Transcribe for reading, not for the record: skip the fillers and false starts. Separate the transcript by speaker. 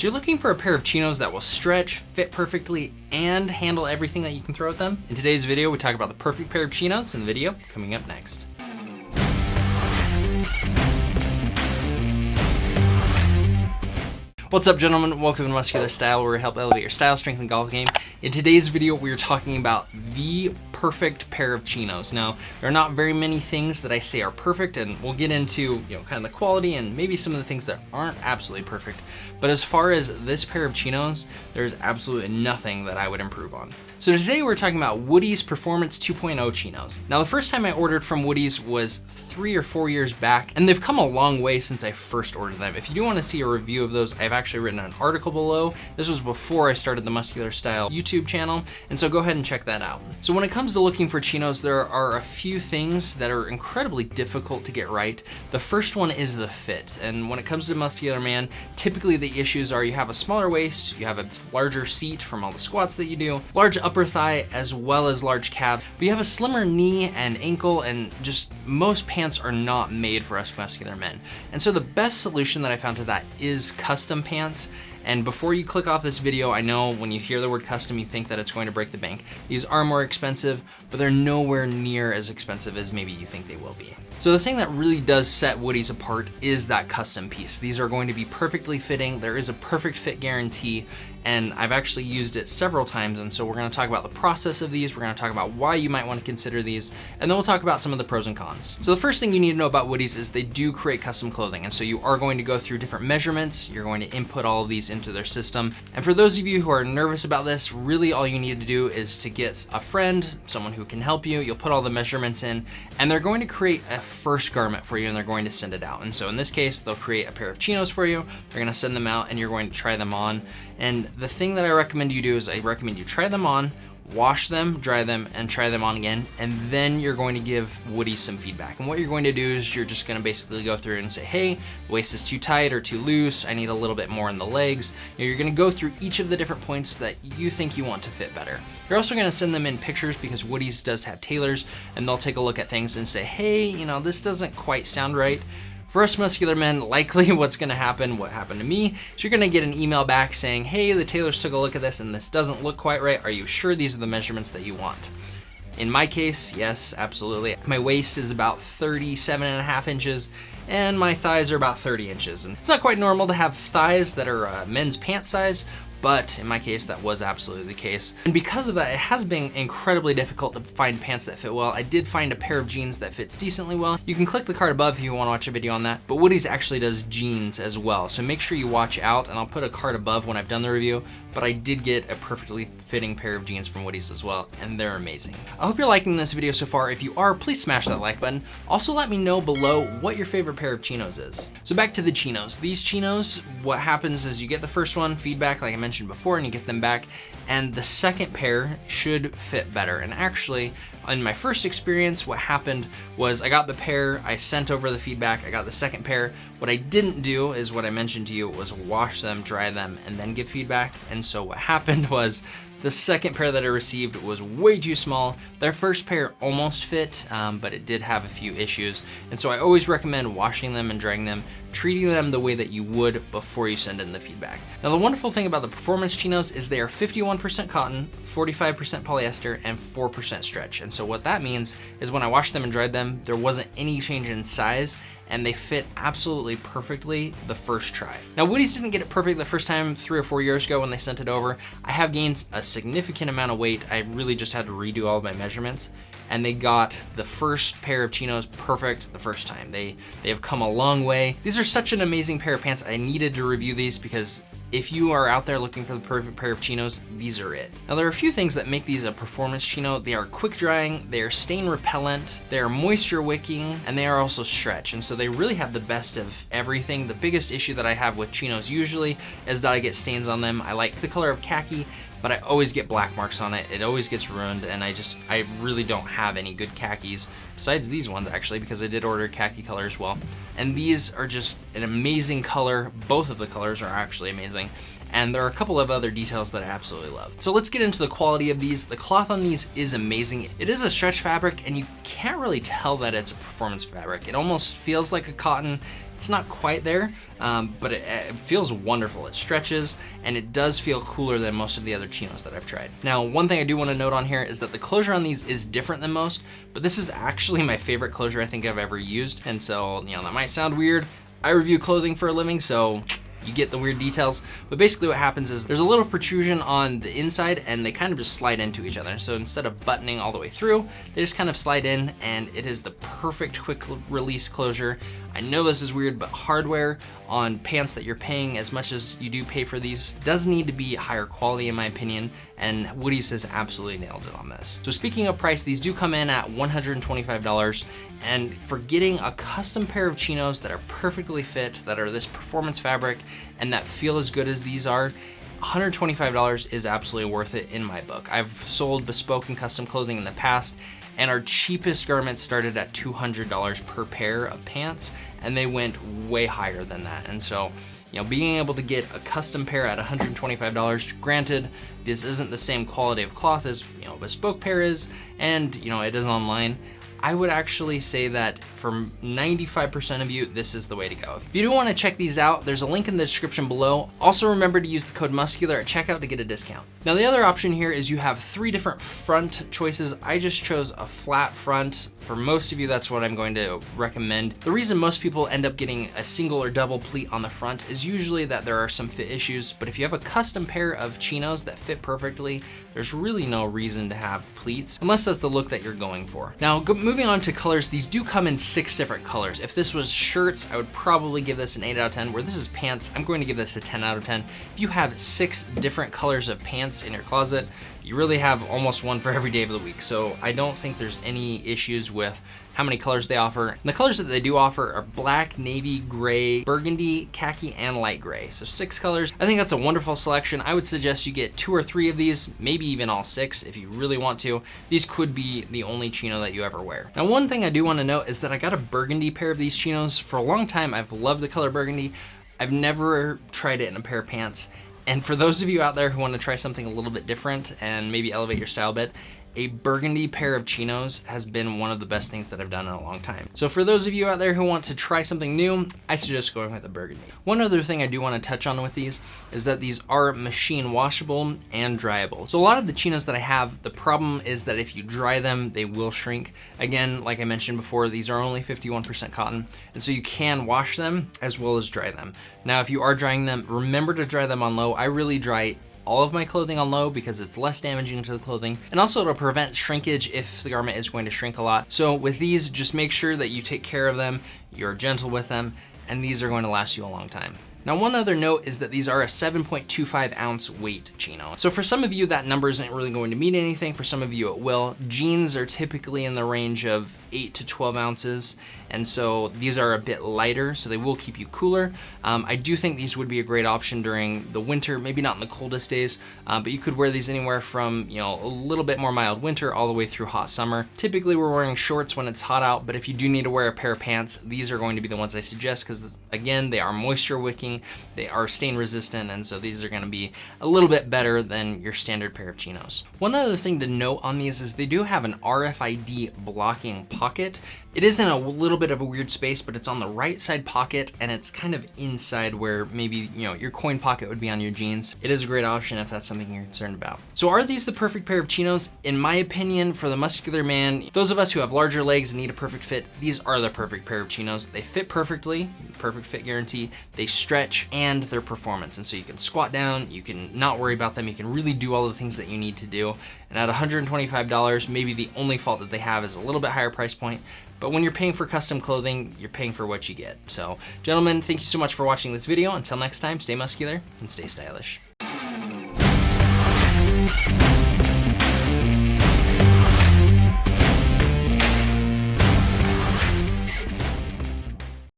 Speaker 1: So you're looking for a pair of chinos that will stretch, fit perfectly, and handle everything that you can throw at them? In today's video, we talk about the perfect pair of chinos in the video coming up next. What's up, gentlemen? Welcome to Muscular Style, where we help elevate your style, strength, and golf game. In today's video, we are talking about the perfect pair of chinos. Now, there are not very many things that I say are perfect, and we'll get into, kind of the quality and maybe some of the things that aren't absolutely perfect. But as far as this pair of chinos, there's absolutely nothing that I would improve on. So today we're talking about Woodies Performance 2.0 chinos. Now, the first time I ordered from Woodies was 3 or 4 years back, and they've come a long way since I first ordered them. If you do want to see a review of those, I've actually written an article below. This was before I started the Muscular Style YouTube channel, and so go ahead and check that out. So when it comes to looking for chinos, there are a few things that are incredibly difficult to get right. The first one is the fit, and when it comes to muscular man, typically the issues are you have a smaller waist, you have a larger seat from all the squats that you do, large upper thigh, as well as large calf, but you have a slimmer knee and ankle, and just most pants are not made for us muscular men. And so the best solution that I found to that is custom pants. And before you click off this video, I know when you hear the word custom, you think that it's going to break the bank. These are more expensive, but they're nowhere near as expensive as maybe you think they will be. So the thing that really does set Woodies apart is that custom piece. These are going to be perfectly fitting. There is a perfect fit guarantee, and I've actually used it several times. And so we're gonna talk about the process of these. We're gonna talk about why you might wanna consider these, and then we'll talk about some of the pros and cons. So the first thing you need to know about Woodies is they do create custom clothing. And so you are going to go through different measurements. You're going to input all of these into their system. And for those of you who are nervous about this, really all you need to do is to get a friend, someone who can help you. You'll put all the measurements in, and they're going to create a first garment for you, and they're going to send it out. And so in this case, they'll create a pair of chinos for you. They're gonna send them out, and you're going to try them on. And the thing that I recommend you do is I recommend you try them on, wash them, dry them, and try them on again, and then you're going to give Woodies some feedback. And what you're going to do is you're just gonna basically go through and say, hey, the waist is too tight or too loose, I need a little bit more in the legs. You're gonna go through each of the different points that you think you want to fit better. You're also gonna send them in pictures, because Woodies does have tailors, and they'll take a look at things and say, hey, this doesn't quite sound right. For us muscular men, likely what's gonna happen, what happened to me, is you're gonna get an email back saying, hey, the tailors took a look at this and this doesn't look quite right. Are you sure these are the measurements that you want? In my case, yes, absolutely. My waist is about 37.5 inches, and my thighs are about 30 inches. And it's not quite normal to have thighs that are men's pant size, but in my case, that was absolutely the case. And because of that, it has been incredibly difficult to find pants that fit well. I did find a pair of jeans that fits decently well. You can click the card above if you wanna watch a video on that, but Woodies actually does jeans as well. So make sure you watch out, and I'll put a card above when I've done the review, but I did get a perfectly fitting pair of jeans from Woodies as well, and they're amazing. I hope you're liking this video so far. If you are, please smash that like button. Also, let me know below what your favorite pair of chinos is. So back to the chinos. These chinos, what happens is you get the first one, feedback, like I mentioned before, and you get them back, and the second pair should fit better. And actually, in my first experience, what happened was I got the pair, I sent over the feedback, I got the second pair. What I didn't do is what I mentioned to you, was wash them, dry them, and then give feedback. And so what happened was the second pair that I received was way too small. Their first pair almost fit, but it did have a few issues. And so I always recommend washing them and drying them, treating them the way that you would before you send in the feedback. Now, the wonderful thing about the performance chinos is they are 51% cotton, 45% polyester, and 4% stretch. And so what that means is when I washed them and dried them, there wasn't any change in size, and they fit absolutely perfectly the first try. Now, Woodies didn't get it perfect the first time 3 or 4 years ago when they sent it over. I have gained a significant amount of weight. I really just had to redo all of my measurements, and they got the first pair of chinos perfect the first time. They have come a long way. These are such an amazing pair of pants. I needed to review these because if you are out there looking for the perfect pair of chinos, these are it. Now, there are a few things that make these a performance chino. They are quick drying, they are stain repellent, they are moisture wicking, and they are also stretch. And so they really have the best of everything. The biggest issue that I have with chinos usually is that I get stains on them. I like the color of khaki, but I always get black marks on it. It always gets ruined, and I really don't have any good khakis, besides these ones actually, because I did order khaki color as well. And these are just an amazing color. Both of the colors are actually amazing. Clothing. And there are a couple of other details that I absolutely love. So let's get into the quality of these. The cloth on these is amazing. It is a stretch fabric, and you can't really tell that it's a performance fabric. It almost feels like a cotton. It's not quite there, but it feels wonderful. It stretches, and it does feel cooler than most of the other chinos that I've tried. Now, one thing I do want to note on here is that the closure on these is different than most, but this is actually my favorite closure I think I've ever used. And so, you know, that might sound weird. I review clothing for a living, so you get the weird details, but basically what happens is there's a little protrusion on the inside and they kind of just slide into each other. So instead of buttoning all the way through, they just kind of slide in, and it is the perfect quick release closure. I know this is weird, but hardware on pants that you're paying as much as you do pay for these does need to be higher quality in my opinion, and Woodies has absolutely nailed it on this. So speaking of price, these do come in at $125, and for getting a custom pair of chinos that are perfectly fit, that are this performance fabric, and that feel as good as these are, $125 is absolutely worth it in my book. I've sold bespoke and custom clothing in the past, and our cheapest garments started at $200 per pair of pants, and they went way higher than that. And so, you know, being able to get a custom pair at $125, granted, this isn't the same quality of cloth as, you know, a bespoke pair is, and, you know, it is online. I would actually say that for 95% of you, this is the way to go. If you do want to check these out, there's a link in the description below. Also remember to use the code Muscular at checkout to get a discount. Now the other option here is you have 3 different front choices. I just chose a flat front. For most of you, that's what I'm going to recommend. The reason most people end up getting a single or double pleat on the front is usually that there are some fit issues, but if you have a custom pair of chinos that fit perfectly, there's really no reason to have pleats, unless that's the look that you're going for. Now, moving on to colors, these do come in 6 different colors. If this was shirts, I would probably give this an 8 out of 10. Where this is pants, I'm going to give this a 10 out of 10. If you have 6 different colors of pants in your closet, you really have almost one for every day of the week. So I don't think there's any issues with how many colors they offer. And the colors that they do offer are black, navy, gray, burgundy, khaki, and light gray. So 6 colors. I think that's a wonderful selection. I would suggest you get 2 or 3 of these, maybe even all 6 if you really want to. These could be the only chino that you ever wear. Now, one thing I do want to note is that I got a burgundy pair of these chinos. For a long time, I've loved the color burgundy. I've never tried it in a pair of pants. And for those of you out there who want to try something a little bit different and maybe elevate your style a bit, a burgundy pair of chinos has been one of the best things that I've done in a long time. So for those of you out there who want to try something new, I suggest going with a burgundy. One other thing I do want to touch on with these is that these are machine washable and dryable. So a lot of the chinos that I have, the problem is that if you dry them, they will shrink. Again, like I mentioned before, these are only 51% cotton, and so you can wash them as well as dry them. Now, if you are drying them, remember to dry them on low. I really dry all of my clothing on low because it's less damaging to the clothing, and also it'll prevent shrinkage if the garment is going to shrink a lot. So with these, just make sure that you take care of them, you're gentle with them, and these are going to last you a long time. Now, one other note is that these are a 7.25 ounce weight chino. So for some of you, that number isn't really going to mean anything. For some of you, it will. Jeans are typically in the range of 8 to 12 ounces. And so these are a bit lighter, so they will keep you cooler. I do think these would be a great option during the winter, maybe not in the coldest days, but you could wear these anywhere from, you know, a little bit more mild winter all the way through hot summer. Typically we're wearing shorts when it's hot out, but if you do need to wear a pair of pants, these are going to be the ones I suggest because, again, they are moisture wicking, they are stain resistant, and so these are gonna be a little bit better than your standard pair of chinos. One other thing to note on these is they do have an RFID blocking pocket. It is in a little bit of a weird space, but it's on the right side pocket, and it's kind of inside where maybe, you know, your coin pocket would be on your jeans. It is a great option if that's something you're concerned about. So are these the perfect pair of chinos? In my opinion, for the muscular man, those of us who have larger legs and need a perfect fit, these are the perfect pair of chinos. They fit perfectly, perfect fit guarantee, they stretch, and they're performance. And so you can squat down, you can not worry about them, you can really do all the things that you need to do. And at $125, maybe the only fault that they have is a little bit higher price point. But when you're paying for custom clothing, you're paying for what you get. So, gentlemen, thank you so much for watching this video. Until next time, stay muscular and stay stylish.